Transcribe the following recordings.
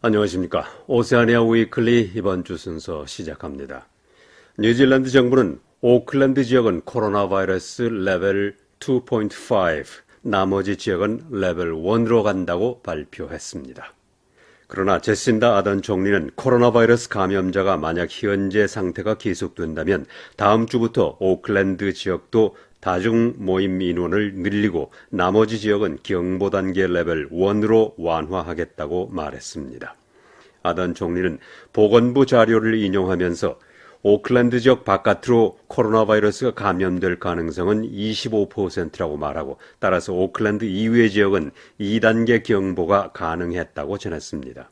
안녕하십니까. 오세아니아 위클리 이번 주 순서 시작합니다. 뉴질랜드 정부는 오클랜드 지역은 코로나 바이러스 레벨 2.5, 나머지 지역은 레벨 1으로 간다고 발표했습니다. 그러나 제신다 아던 총리는 코로나 바이러스 감염자가 만약 현재 상태가 계속된다면 다음 주부터 오클랜드 지역도 다중 모임 인원을 늘리고 나머지 지역은 경보 단계 레벨 1으로 완화하겠다고 말했습니다. 아던 총리는 보건부 자료를 인용하면서 오클랜드 지역 바깥으로 코로나 바이러스가 감염될 가능성은 25%라고 말하고 따라서 오클랜드 이외의 지역은 2단계 경보가 가능했다고 전했습니다.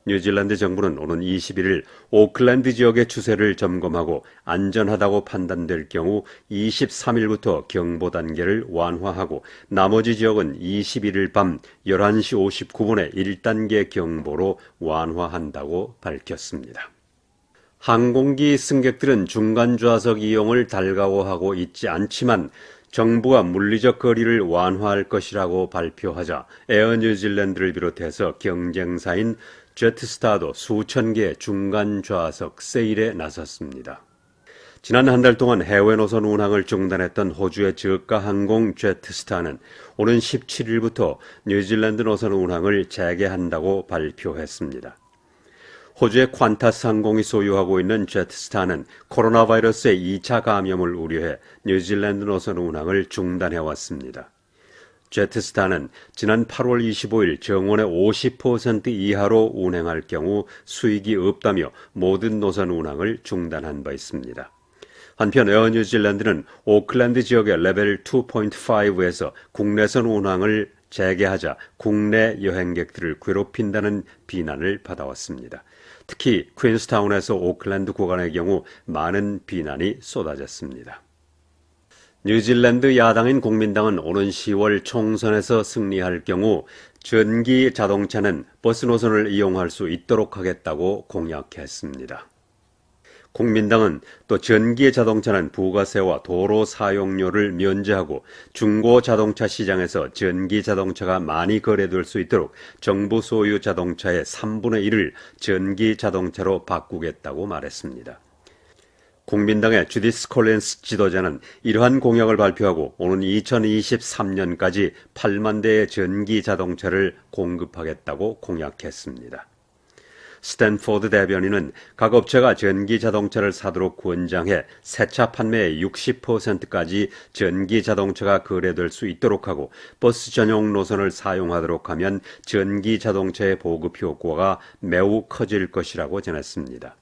뉴질랜드 정부는 오는 21일 오클랜드 지역의 추세를 점검하고 안전하다고 판단될 경우 23일부터 경보 단계를 완화하고 나머지 지역은 21일 밤 11시 59분에 1단계 경보로 완화한다고 밝혔습니다. 항공기 승객들은 중간 좌석 이용을 달가워하고 있지 않지만 정부가 물리적 거리를 완화할 것이라고 발표하자 에어 뉴질랜드를 비롯해서 경쟁사인 제트스타도 수천 개의 중간 좌석 세일에 나섰습니다. 지난 한 달 동안 해외 노선 운항을 중단했던 호주의 저가 항공 제트스타는 오는 17일부터 뉴질랜드 노선 운항을 재개한다고 발표했습니다. 호주의 퀀타스 항공이 소유하고 있는 제트스타는 코로나 바이러스의 2차 감염을 우려해 뉴질랜드 노선 운항을 중단해왔습니다. 제트스타는 지난 8월 25일 정원의 50% 이하로 운행할 경우 수익이 없다며 모든 노선 운항을 중단한 바 있습니다. 한편 에어 뉴질랜드는 오클랜드 지역의 레벨 2.5에서 국내선 운항을 재개하자 국내 여행객들을 괴롭힌다는 비난을 받아왔습니다. 특히 퀸스타운에서 오클랜드 구간의 경우 많은 비난이 쏟아졌습니다. 뉴질랜드 야당인 국민당은 오는 10월 총선에서 승리할 경우 전기 자동차는 버스 노선을 이용할 수 있도록 하겠다고 공약했습니다. 국민당은 또 전기 자동차는 부가세와 도로 사용료를 면제하고 중고 자동차 시장에서 전기 자동차가 많이 거래될 수 있도록 정부 소유 자동차의 3분의 1을 전기 자동차로 바꾸겠다고 말했습니다. 국민당의 주디스 콜린스 지도자는 이러한 공약을 발표하고 오는 2023년까지 8만 대의 전기 자동차를 공급하겠다고 공약했습니다. 스탠포드 대변인은 각 업체가 전기 자동차를 사도록 권장해 새차 판매의 60%까지 전기 자동차가 거래될 수 있도록 하고 버스 전용 노선을 사용하도록 하면 전기 자동차의 보급 효과가 매우 커질 것이라고 전했습니다.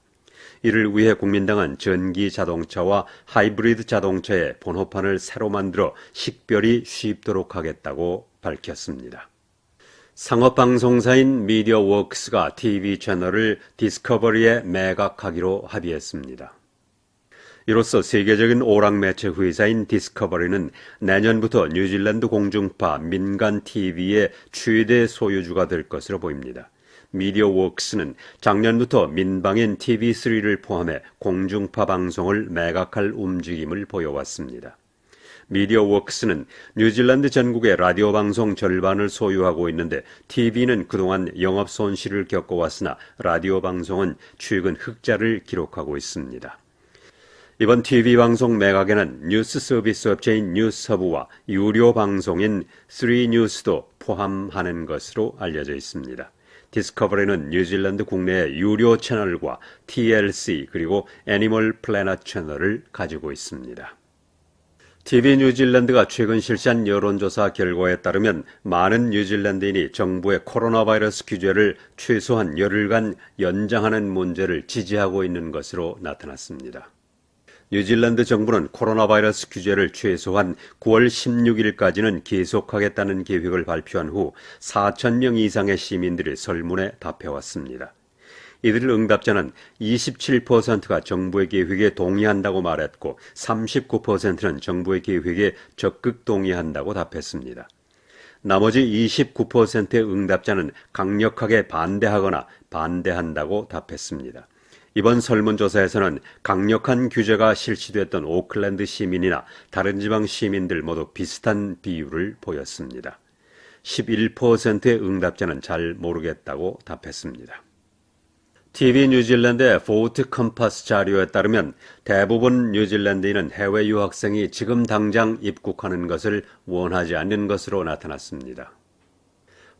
이를 위해 국민당은 전기 자동차와 하이브리드 자동차의 번호판을 새로 만들어 식별이 쉽도록 하겠다고 밝혔습니다. 상업방송사인 미디어웍스가 TV 채널을 디스커버리에 매각하기로 합의했습니다. 이로써 세계적인 오락매체 회사인 디스커버리는 내년부터 뉴질랜드 공중파 민간 TV의 최대 소유주가 될 것으로 보입니다. 미디어웍스는 작년부터 민방인 TV3를 포함해 공중파 방송을 매각할 움직임을 보여왔습니다. 미디어웍스는 뉴질랜드 전국의 라디오 방송 절반을 소유하고 있는데 TV는 그동안 영업 손실을 겪어왔으나 라디오 방송은 최근 흑자를 기록하고 있습니다. 이번 TV 방송 매각에는 뉴스 서비스 업체인 뉴스허브와 유료 방송인 3뉴스도 포함하는 것으로 알려져 있습니다. 디스커버리는 뉴질랜드 국내의 유료 채널과 TLC 그리고 애니멀 플래닛 채널을 가지고 있습니다. TV 뉴질랜드가 최근 실시한 여론조사 결과에 따르면 많은 뉴질랜드인이 정부의 코로나 바이러스 규제를 최소한 열흘간 연장하는 문제를 지지하고 있는 것으로 나타났습니다. 뉴질랜드 정부는 코로나 바이러스 규제를 최소한 9월 16일까지는 계속하겠다는 계획을 발표한 후 4,000명 이상의 시민들이 설문에 답해왔습니다. 이들 응답자는 27%가 정부의 계획에 동의한다고 말했고 39%는 정부의 계획에 적극 동의한다고 답했습니다. 나머지 29%의 응답자는 강력하게 반대하거나 반대한다고 답했습니다. 이번 설문조사에서는 강력한 규제가 실시됐던 오클랜드 시민이나 다른 지방 시민들 모두 비슷한 비율을 보였습니다. 11%의 응답자는 잘 모르겠다고 답했습니다. TV 뉴질랜드의 포트 컴파스 자료에 따르면 대부분 뉴질랜드인은 해외 유학생이 지금 당장 입국하는 것을 원하지 않는 것으로 나타났습니다.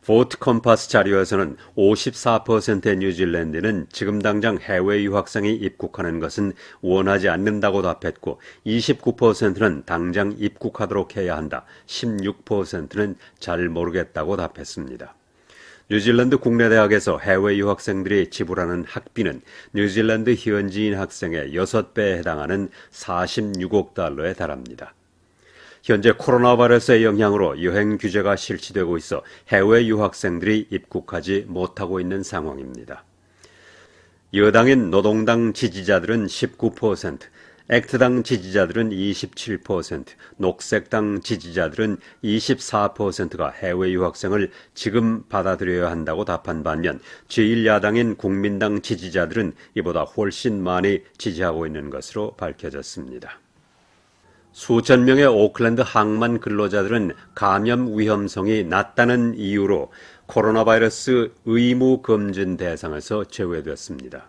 포트 컴파스 자료에서는 54%의 뉴질랜드는 지금 당장 해외 유학생이 입국하는 것은 원하지 않는다고 답했고 29%는 당장 입국하도록 해야 한다. 16%는 잘 모르겠다고 답했습니다. 뉴질랜드 국내 대학에서 해외 유학생들이 지불하는 학비는 뉴질랜드 현지인 학생의 6배에 해당하는 46억 달러에 달합니다. 현재 코로나 바이러스의 영향으로 여행 규제가 실시되고 있어 해외 유학생들이 입국하지 못하고 있는 상황입니다. 여당인 노동당 지지자들은 19%, 액트당 지지자들은 27%, 녹색당 지지자들은 24%가 해외 유학생을 지금 받아들여야 한다고 답한 반면 제1야당인 국민당 지지자들은 이보다 훨씬 많이 지지하고 있는 것으로 밝혀졌습니다. 수천 명의 오클랜드 항만 근로자들은 감염 위험성이 낮다는 이유로 코로나 바이러스 의무 검진 대상에서 제외됐습니다.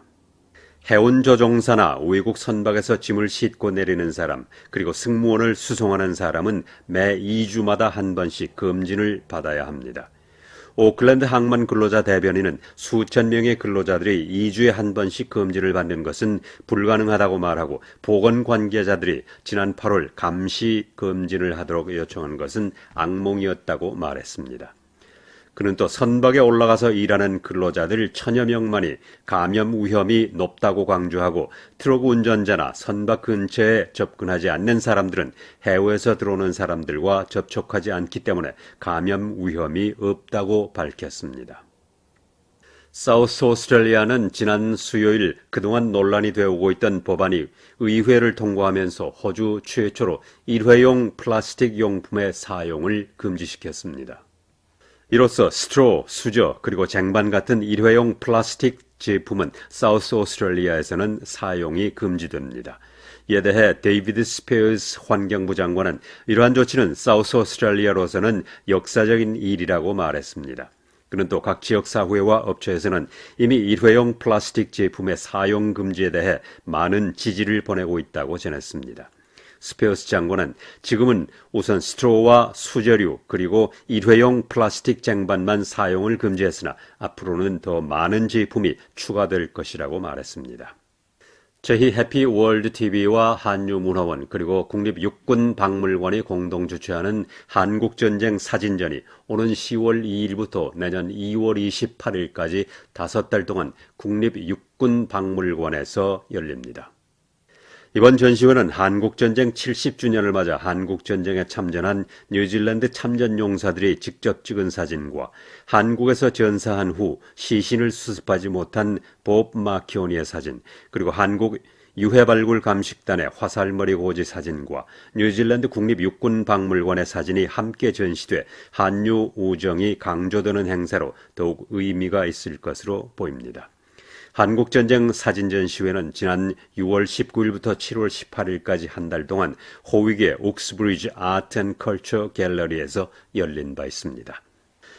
해운 조종사나 외국 선박에서 짐을 싣고 내리는 사람, 그리고 승무원을 수송하는 사람은 매 2주마다 한 번씩 검진을 받아야 합니다. 오클랜드 항만 근로자 대변인은 수천 명의 근로자들이 2주에 한 번씩 검진을 받는 것은 불가능하다고 말하고 보건 관계자들이 지난 8월 감시 검진을 하도록 요청한 것은 악몽이었다고 말했습니다. 그는 또 선박에 올라가서 일하는 근로자들 1000여 명만이 감염 위험이 높다고 강조하고 트럭 운전자나 선박 근처에 접근하지 않는 사람들은 해외에서 들어오는 사람들과 접촉하지 않기 때문에 감염 위험이 없다고 밝혔습니다. 사우스 오스트레일리아는 지난 수요일 그동안 논란이 되어오고 있던 법안이 의회를 통과하면서 호주 최초로 일회용 플라스틱 용품의 사용을 금지시켰습니다. 이로써 스트로, 수저, 그리고 쟁반 같은 일회용 플라스틱 제품은 사우스 오스트레일리아에서는 사용이 금지됩니다. 이에 대해 데이비드 스페어스 환경부 장관은 이러한 조치는 사우스 오스트레일리아로서는 역사적인 일이라고 말했습니다. 그는 또 각 지역사회와 업체에서는 이미 일회용 플라스틱 제품의 사용 금지에 대해 많은 지지를 보내고 있다고 전했습니다. 스페어스 장관은 지금은 우선 스트로와 수저류 그리고 일회용 플라스틱 쟁반만 사용을 금지했으나 앞으로는 더 많은 제품이 추가될 것이라고 말했습니다. 저희 해피월드TV와 한유문화원 그리고 국립육군박물관이 공동 주최하는 한국전쟁 사진전이 오는 10월 2일부터 내년 2월 28일까지 5달 동안 국립육군박물관에서 열립니다. 이번 전시회는 한국전쟁 70주년을 맞아 한국전쟁에 참전한 뉴질랜드 참전용사들이 직접 찍은 사진과 한국에서 전사한 후 시신을 수습하지 못한 법 마키오니의 사진, 그리고 한국 유해발굴 감식단의 화살머리 고지 사진과 뉴질랜드 국립육군박물관의 사진이 함께 전시돼 한유 우정이 강조되는 행사로 더욱 의미가 있을 것으로 보입니다. 한국전쟁 사진전시회는 지난 6월 19일부터 7월 18일까지 한 달 동안 호윅의 옥스브리지 아트 앤 컬처 갤러리에서 열린 바 있습니다.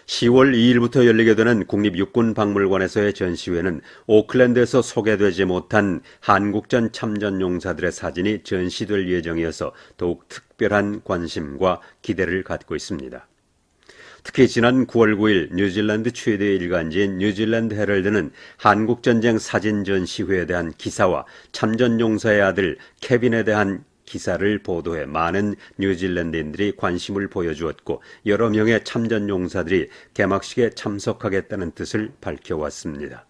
10월 2일부터 열리게 되는 국립육군박물관에서의 전시회는 오클랜드에서 소개되지 못한 한국전 참전용사들의 사진이 전시될 예정이어서 더욱 특별한 관심과 기대를 갖고 있습니다. 특히 지난 9월 9일 뉴질랜드 최대 일간지인 뉴질랜드 헤럴드는 한국전쟁 사진 전시회에 대한 기사와 참전용사의 아들 케빈에 대한 기사를 보도해 많은 뉴질랜드인들이 관심을 보여주었고 여러 명의 참전용사들이 개막식에 참석하겠다는 뜻을 밝혀왔습니다.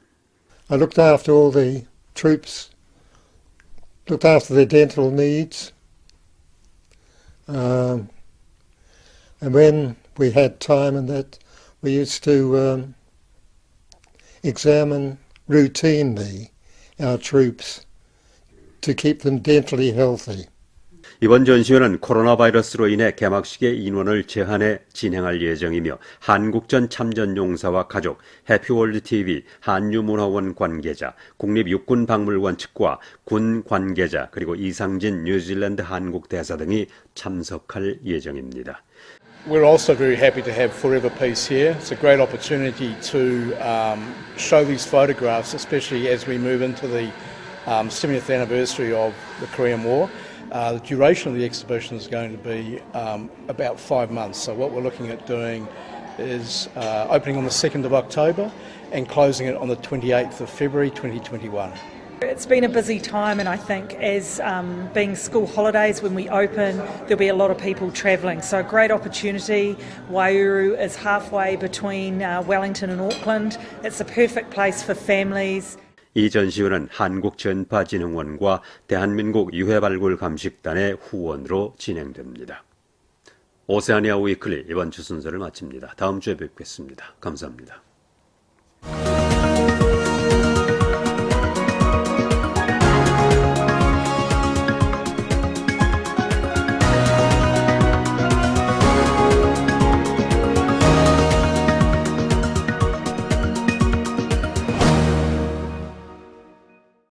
I looked after all the troops, looked after their dental needs, and when we had time and that we used to examine routinely our troops to keep them dentally healthy. 이번 전시회는 코로나 바이러스로 인해 개막식의 인원을 제한해 진행할 예정이며 한국전 참전용사와 가족, 해피월드TV, 한유문화원 관계자, 국립육군박물관 측과 군 관계자 그리고 이상진 뉴질랜드 한국대사 등이 참석할 예정입니다. We're also very happy to have Forever Peace here. It's a great opportunity to show these photographs, especially as we move into the 70th anniversary of the Korean War. The duration of the exhibition is going to be about 5 months. So what we're looking at doing is opening on the 2nd of October and closing it on the 28th of February 2021. It's been a busy time, and I think as being school holidays when we open, there'll be a lot of people travelling. So a great opportunity. Waiouru is halfway between Wellington and Auckland. It's a perfect place for families. 이 전시회는 한국전파진흥원과 대한민국 유해발굴감식단의 후원으로 진행됩니다. 오세아니아 위클리 이번 주 순서를 마칩니다. 다음 주에 뵙겠습니다. 감사합니다.